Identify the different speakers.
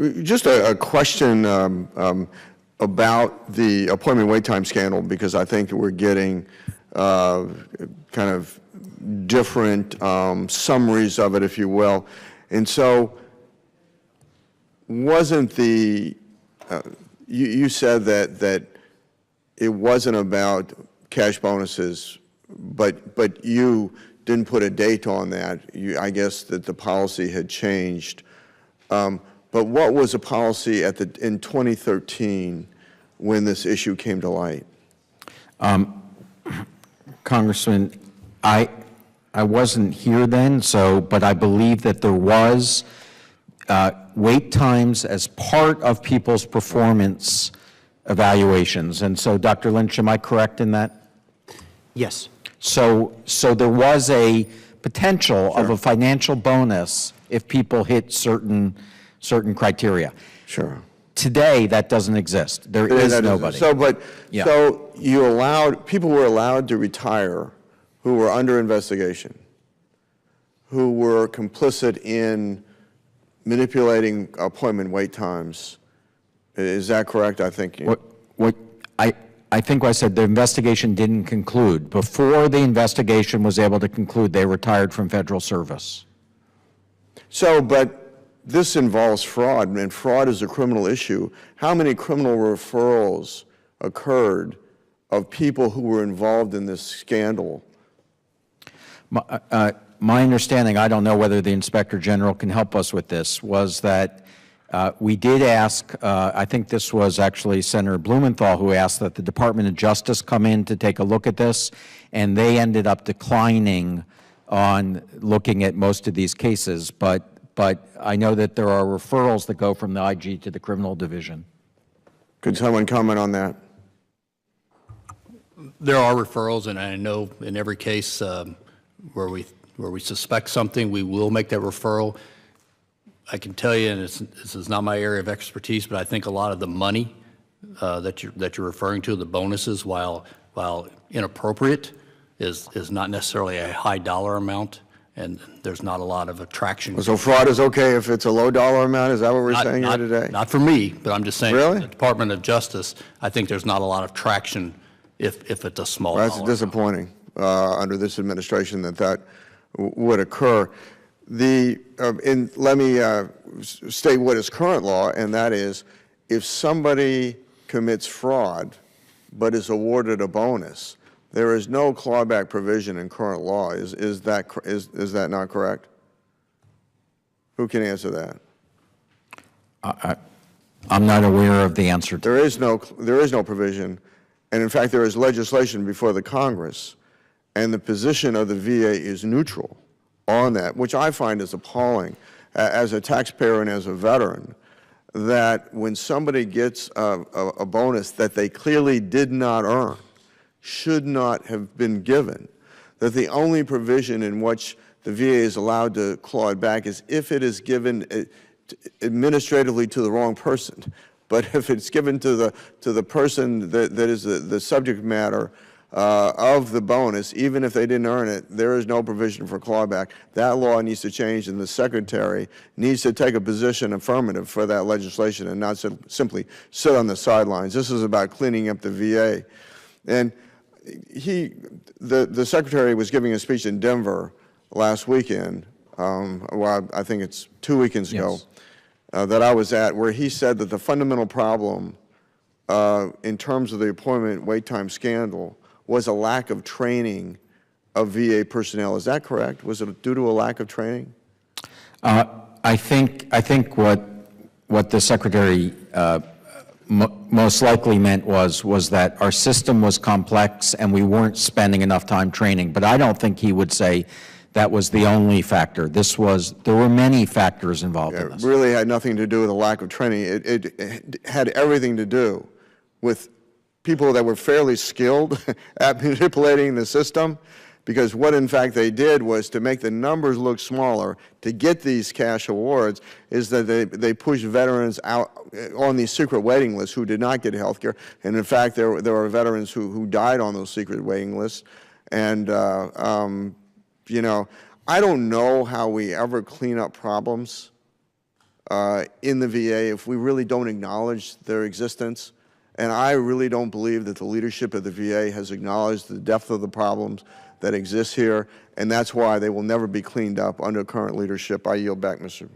Speaker 1: Just a question about the appointment wait time scandal, because I think we're getting kind of different summaries of it, if you will. And so wasn't the, you said that it wasn't about cash bonuses, but you didn't put a date on that. I guess that the policy had changed. But what was the policy in 2013 when this issue came to light?
Speaker 2: Congressman, I wasn't here then, but I believe that there was wait times as part of people's performance evaluations. And so, Dr. Lynch, am I correct in that?
Speaker 3: Yes.
Speaker 2: So there was a potential of a financial bonus if people hit certain criteria.
Speaker 1: Sure.
Speaker 2: Today, that doesn't exist. There is nobody.
Speaker 1: So people were allowed to retire who were under investigation, who were complicit in manipulating appointment wait times. Is that correct? I think.
Speaker 2: I think I said the investigation didn't conclude. Before the investigation was able to conclude, they retired from federal service.
Speaker 1: So, but this involves fraud, and fraud is a criminal issue. How many criminal referrals occurred of people who were involved in this scandal?
Speaker 2: My understanding, I don't know whether the Inspector General can help us with this, was that we did ask, I think this was actually Senator Blumenthal who asked that the Department of Justice come in to take a look at this, and they ended up declining on looking at most of these cases. But I know that there are referrals that go from the IG to the criminal division.
Speaker 1: Could someone comment on that?
Speaker 4: There are referrals, and I know in every case where we suspect something, we will make that referral. I can tell you, and this is not my area of expertise, but I think a lot of the money that you're referring to, the bonuses, while inappropriate, is not necessarily a high dollar amount, and there's not a lot of attraction.
Speaker 1: So fraud is okay if it's a low dollar amount? Is that what we're saying here today?
Speaker 4: Not for me, but I'm just saying.
Speaker 1: Really?
Speaker 4: The Department of Justice, I think there's not a lot of traction if it's a small dollar.
Speaker 1: That's disappointing under this administration that would occur. Let me state what is current law, and that is, if somebody commits fraud but is awarded a bonus, there is no clawback provision in current law. Is that not correct? Who can answer that?
Speaker 2: I'm not aware of the answer to
Speaker 1: that. There is no provision, and in fact, there is legislation before the Congress, and the position of the VA is neutral on that, which I find is appalling as a taxpayer and as a veteran, that when somebody gets a bonus that they clearly did not earn, should not have been given, that the only provision in which the VA is allowed to claw it back is if it is given administratively to the wrong person. But if it's given to the person that is the subject matter of the bonus, even if they didn't earn it, there is no provision for clawback. That law needs to change, and the Secretary needs to take a position affirmative for that legislation and not simply sit on the sidelines. This is about cleaning up the VA. And the Secretary was giving a speech in Denver last weekend, well, I think it's 2 weekends ago, that I was at, where he said that the fundamental problem in terms of the appointment wait time scandal was a lack of training of VA personnel. Is that correct? Was it due to a lack of training?
Speaker 2: I think what the Secretary most likely meant was that our system was complex and we weren't spending enough time training. But I don't think he would say that was the only factor. There were many factors involved in this.
Speaker 1: It really had nothing to do with a lack of training. It had everything to do with people that were fairly skilled at manipulating the system, because what in fact they did was to make the numbers look smaller to get these cash awards, is that they pushed veterans out on these secret waiting lists who did not get health care. And in fact, there were veterans who died on those secret waiting lists. And, you know, I don't know how we ever clean up problems in the VA if we really don't acknowledge their existence. And I really don't believe that the leadership of the VA has acknowledged the depth of the problems that exist here, and that's why they will never be cleaned up under current leadership. I yield back, Mr.